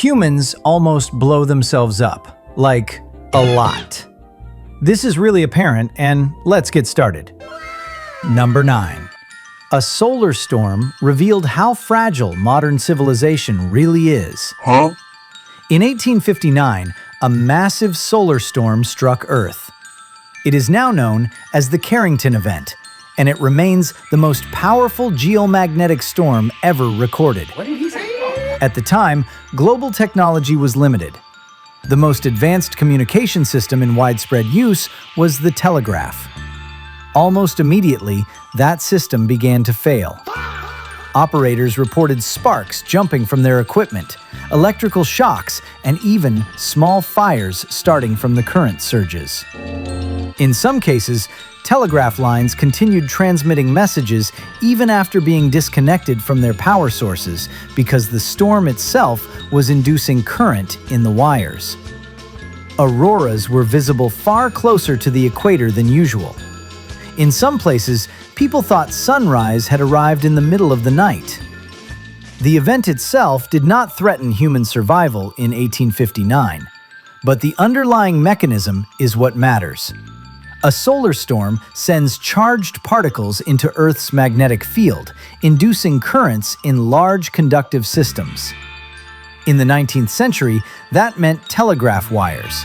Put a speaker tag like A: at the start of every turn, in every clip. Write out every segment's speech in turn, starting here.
A: humans almost blow themselves up, like a lot. This is really apparent, and let's get started. Number 9. A solar storm revealed how fragile modern civilization really is. In 1859, a massive solar storm struck Earth. It is now known as the Carrington event, and it remains the most powerful geomagnetic storm ever recorded.
B: What did he say?
A: At the time, global technology was limited. The most advanced communication system in widespread use was the telegraph. Almost immediately, that system began to fail. Operators reported sparks jumping from their equipment, electrical shocks, and even small fires starting from the current surges. In some cases, telegraph lines continued transmitting messages even after being disconnected from their power sources because the storm itself was inducing current in the wires. Auroras were visible far closer to the equator than usual. In some places, people thought sunrise had arrived in the middle of the night. The event itself did not threaten human survival in 1859, but the underlying mechanism is what matters. A solar storm sends charged particles into Earth's magnetic field, inducing currents in large conductive systems. In the 19th century, that meant telegraph wires.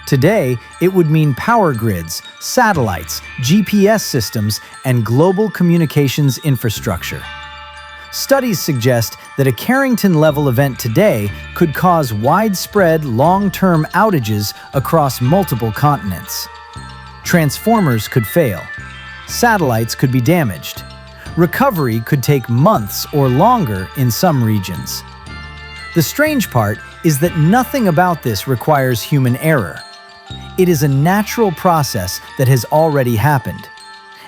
A: Today, it would mean power grids, satellites, GPS systems, and global communications infrastructure. Studies suggest that a Carrington-level event today could cause widespread, long-term outages across multiple continents. Transformers could fail. Satellites could be damaged. Recovery could take months or longer in some regions. The strange part is that nothing about this requires human error. It is a natural process that has already happened.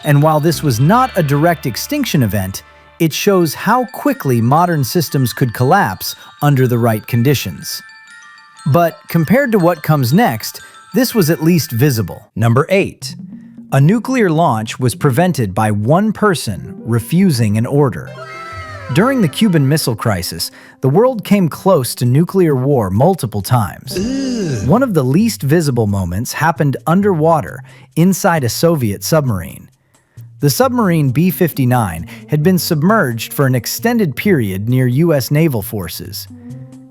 A: And while this was not a direct extinction event, it shows how quickly modern systems could collapse under the right conditions. But compared to what comes next, this was at least visible. Number 8. A nuclear launch was prevented by one person refusing an order. During the Cuban Missile Crisis, the world came close to nuclear war multiple times. One of the least visible moments happened underwater inside a Soviet submarine. The submarine B-59 had been submerged for an extended period near U.S. naval forces.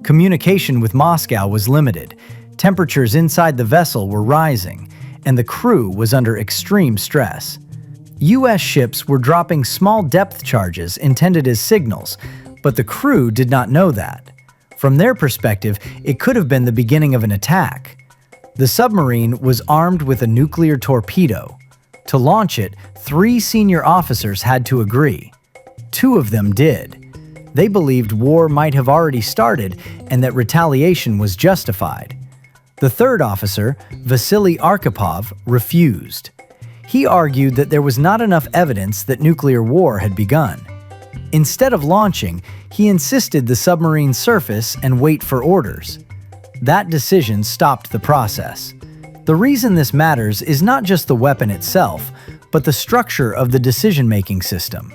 A: Communication with Moscow was limited. Temperatures inside the vessel were rising, and the crew was under extreme stress. U.S. ships were dropping small depth charges intended as signals, but the crew did not know that. From their perspective, it could have been the beginning of an attack. The submarine was armed with a nuclear torpedo. To launch it, 3 senior officers had to agree. 2 of them did. They believed war might have already started and that retaliation was justified. The 3rd officer, Vasily Arkhipov, refused. He argued that there was not enough evidence that nuclear war had begun. Instead of launching, he insisted the submarine surface and wait for orders. That decision stopped the process. The reason this matters is not just the weapon itself, but the structure of the decision-making system.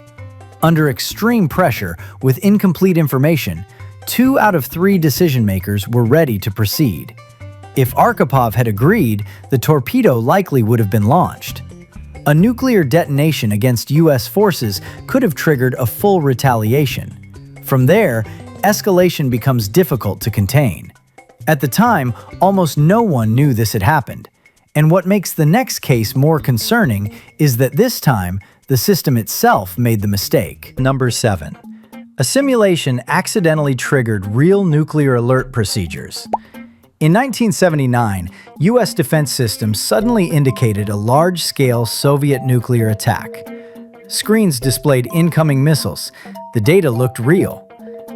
A: Under extreme pressure, with incomplete information, 2 out of 3 decision-makers were ready to proceed. If Arkhipov had agreed, the torpedo likely would have been launched. A nuclear detonation against U.S. forces could have triggered a full retaliation. From there, escalation becomes difficult to contain. At the time, almost no one knew this had happened. And what makes the next case more concerning is that this time, the system itself made the mistake. Number 7. A simulation accidentally triggered real nuclear alert procedures. In 1979, U.S. defense systems suddenly indicated a large-scale Soviet nuclear attack. Screens displayed incoming missiles. The data looked real.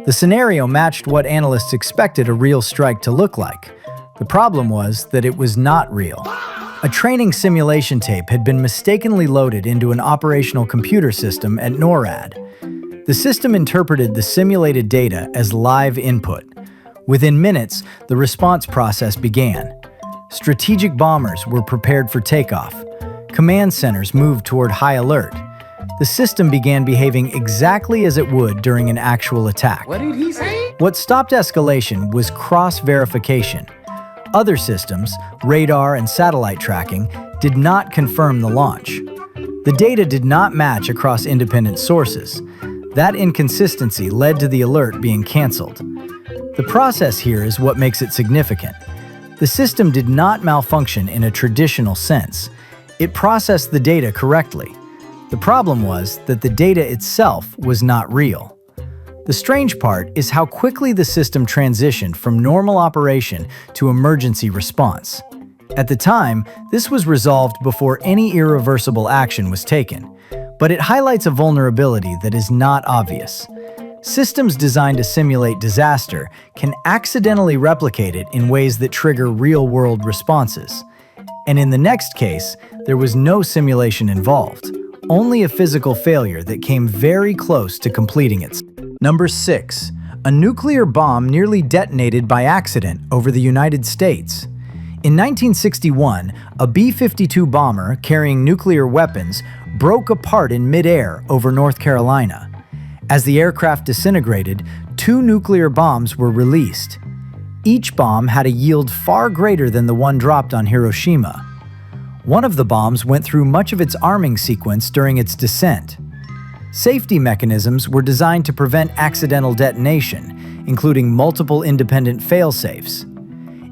A: The scenario matched what analysts expected a real strike to look like. The problem was that it was not real. A training simulation tape had been mistakenly loaded into an operational computer system at NORAD. The system interpreted the simulated data as live input. Within minutes, the response process began. Strategic bombers were prepared for takeoff. Command centers moved toward high alert. The system began behaving exactly as it would during an actual attack.
B: What did he say?
A: What stopped escalation was cross-verification. Other systems, radar and satellite tracking, did not confirm the launch. The data did not match across independent sources. That inconsistency led to the alert being canceled. The process here is what makes it significant. The system did not malfunction in a traditional sense. It processed the data correctly. The problem was that the data itself was not real. The strange part is how quickly the system transitioned from normal operation to emergency response. At the time, this was resolved before any irreversible action was taken, but it highlights a vulnerability that is not obvious. Systems designed to simulate disaster can accidentally replicate it in ways that trigger real-world responses. And in the next case, there was no simulation involved, only a physical failure that came very close to completing it. Number 6. A nuclear bomb nearly detonated by accident over the United States. In 1961, a B-52 bomber carrying nuclear weapons broke apart in midair over North Carolina. As the aircraft disintegrated, 2 nuclear bombs were released. Each bomb had a yield far greater than the one dropped on Hiroshima. One of the bombs went through much of its arming sequence during its descent. Safety mechanisms were designed to prevent accidental detonation, including multiple independent fail-safes.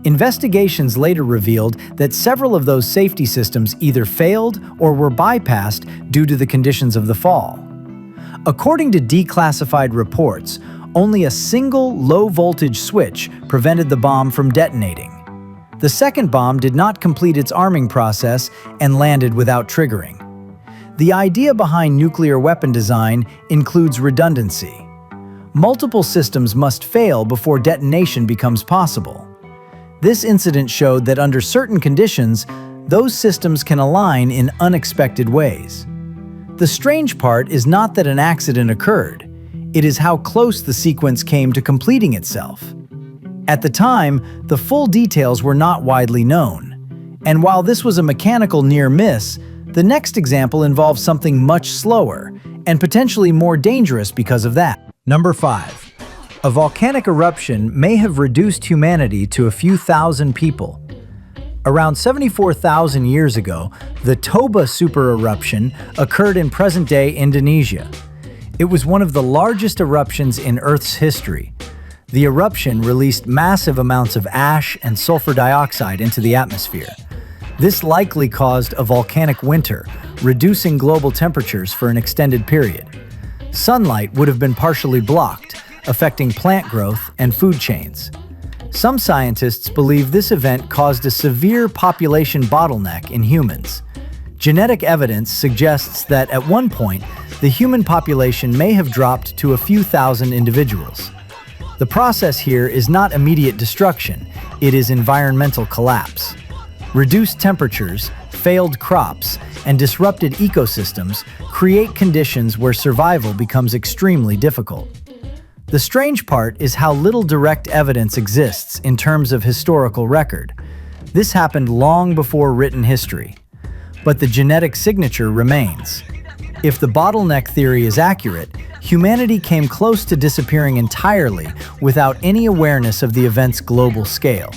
A: Investigations later revealed that several of those safety systems either failed or were bypassed due to the conditions of the fall. According to declassified reports, only a single low-voltage switch prevented the bomb from detonating. The second bomb did not complete its arming process and landed without triggering. The idea behind nuclear weapon design includes redundancy. Multiple systems must fail before detonation becomes possible. This incident showed that under certain conditions, those systems can align in unexpected ways. The strange part is not that an accident occurred. It is how close the sequence came to completing itself. At the time, the full details were not widely known. And while this was a mechanical near miss, the next example involves something much slower and potentially more dangerous because of that. Number 5. A volcanic eruption may have reduced humanity to a few thousand people. Around 74,000 years ago, the Toba supereruption occurred in present-day Indonesia. It was one of the largest eruptions in Earth's history. The eruption released massive amounts of ash and sulfur dioxide into the atmosphere. This likely caused a volcanic winter, reducing global temperatures for an extended period. Sunlight would have been partially blocked, affecting plant growth and food chains. Some scientists believe this event caused a severe population bottleneck in humans. Genetic evidence suggests that at one point, the human population may have dropped to a few thousand individuals. The process here is not immediate destruction, it is environmental collapse. Reduced temperatures, failed crops, and disrupted ecosystems create conditions where survival becomes extremely difficult. The strange part is how little direct evidence exists in terms of historical record. This happened long before written history. But the genetic signature remains. If the bottleneck theory is accurate, humanity came close to disappearing entirely without any awareness of the event's global scale.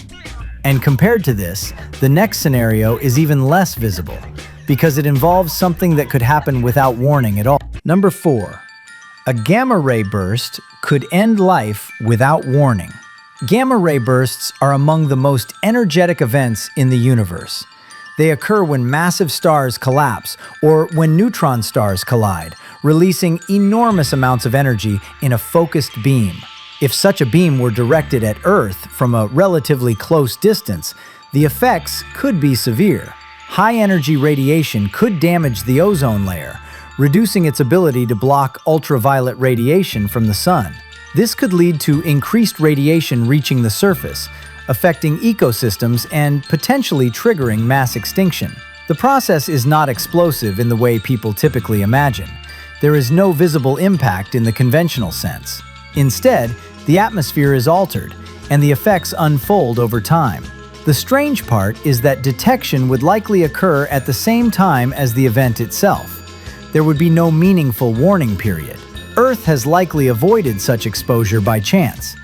A: And compared to this, the next scenario is even less visible, because it involves something that could happen without warning at all. Number 4. A gamma-ray burst could end life without warning. Gamma-ray bursts are among the most energetic events in the universe. They occur when massive stars collapse or when neutron stars collide, releasing enormous amounts of energy in a focused beam. If such a beam were directed at Earth from a relatively close distance, the effects could be severe. High-energy radiation could damage the ozone layer, reducing its ability to block ultraviolet radiation from the sun. This could lead to increased radiation reaching the surface, affecting ecosystems and potentially triggering mass extinction. The process is not explosive in the way people typically imagine. There is no visible impact in the conventional sense. Instead, the atmosphere is altered, and the effects unfold over time. The strange part is that detection would likely occur at the same time as the event itself. there would be no meaningful warning period. Earth has likely avoided such exposure by chance.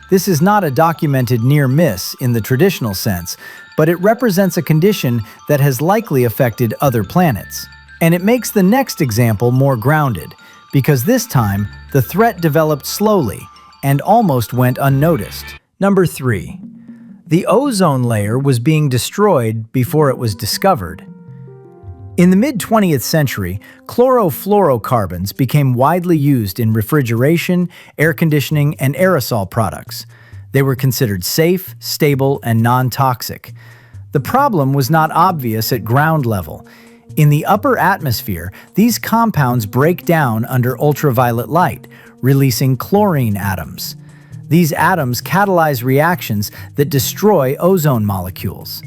A: This is not a documented near miss in the traditional sense, but it represents a condition that has likely affected other planets. And it makes the next example more grounded, because this time, the threat developed slowly and almost went unnoticed. Number 3. The ozone layer was being destroyed before it was discovered. In the mid-20th century, chlorofluorocarbons became widely used in refrigeration, air conditioning, and aerosol products. They were considered safe, stable, and non-toxic. The problem was not obvious at ground level. In the upper atmosphere, these compounds break down under ultraviolet light, releasing chlorine atoms. These atoms catalyze reactions that destroy ozone molecules.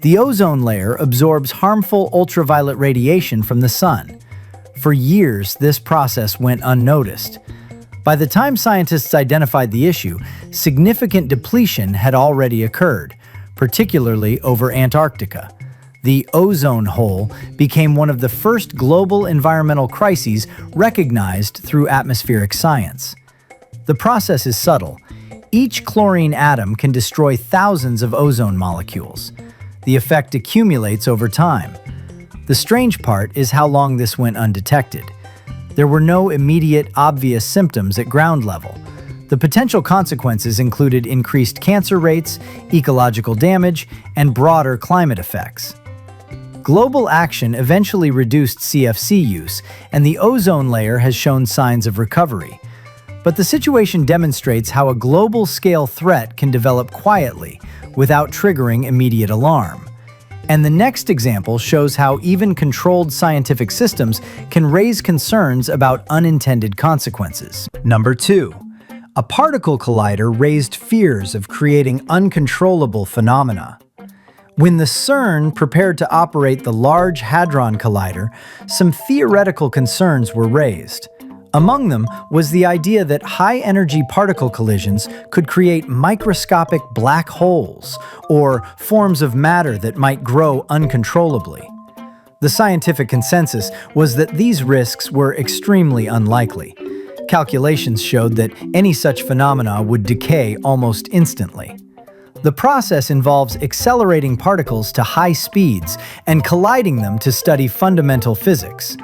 A: The ozone layer absorbs harmful ultraviolet radiation from the sun. For years, this process went unnoticed. By the time scientists identified the issue, significant depletion had already occurred, particularly over Antarctica. The ozone hole became one of the first global environmental crises recognized through atmospheric science. The process is subtle. Each chlorine atom can destroy thousands of ozone molecules. The effect accumulates over time. The strange part is how long this went undetected. There were no immediate, obvious symptoms at ground level. The potential consequences included increased cancer rates, ecological damage, and broader climate effects. Global action eventually reduced CFC use, and the ozone layer has shown signs of recovery. But the situation demonstrates how a global-scale threat can develop quietly, without triggering immediate alarm. And the next example shows how even controlled scientific systems can raise concerns about unintended consequences. Number 2. A particle collider raised fears of creating uncontrollable phenomena. When the CERN prepared to operate the Large Hadron Collider, some theoretical concerns were raised. Among them was the idea that high-energy particle collisions could create microscopic black holes, or forms of matter that might grow uncontrollably. The scientific consensus was that these risks were extremely unlikely. Calculations showed that any such phenomena would decay almost instantly. The process involves accelerating particles to high speeds and colliding them to study fundamental physics.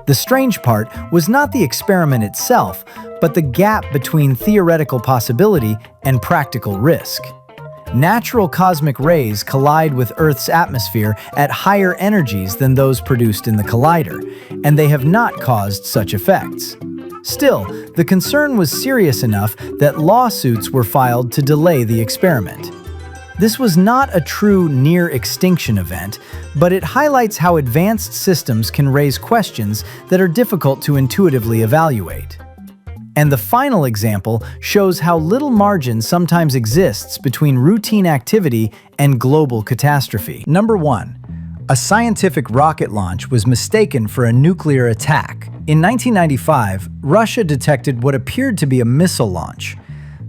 A: The strange part was not the experiment itself, but the gap between theoretical possibility and practical risk. Natural cosmic rays collide with Earth's atmosphere at higher energies than those produced in the collider, and they have not caused such effects. Still, the concern was serious enough that lawsuits were filed to delay the experiment. This was not a true near-extinction event, but it highlights how advanced systems can raise questions that are difficult to intuitively evaluate. And the final example shows how little margin sometimes exists between routine activity and global catastrophe. Number 1. A scientific rocket launch was mistaken for a nuclear attack. In 1995, Russia detected what appeared to be a missile launch.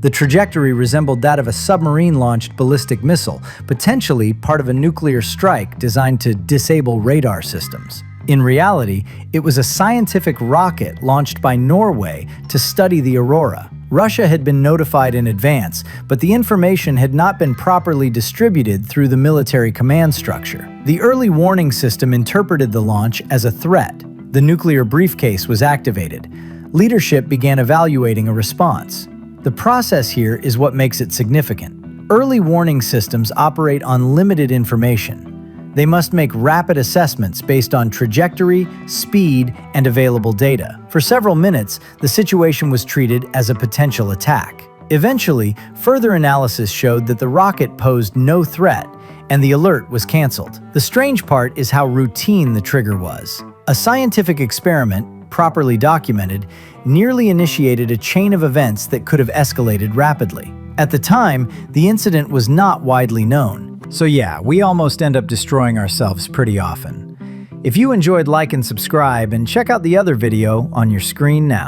A: The trajectory resembled that of a submarine-launched ballistic missile, potentially part of a nuclear strike designed to disable radar systems. In reality, it was a scientific rocket launched by Norway to study the aurora. Russia had been notified in advance, but the information had not been properly distributed through the military command structure. The early warning system interpreted the launch as a threat. The nuclear briefcase was activated. Leadership began evaluating a response. The process here is what makes it significant. Early warning systems operate on limited information. They must make rapid assessments based on trajectory, speed, and available data. For several minutes, the situation was treated as a potential attack. Eventually, further analysis showed that the rocket posed no threat, and the alert was canceled. The strange part is how routine the trigger was. A scientific experiment, properly documented, nearly initiated a chain of events that could have escalated rapidly. At the time, the incident was not widely known. So yeah, we almost end up destroying ourselves pretty often. If you enjoyed, like and subscribe, and check out the other video on your screen now.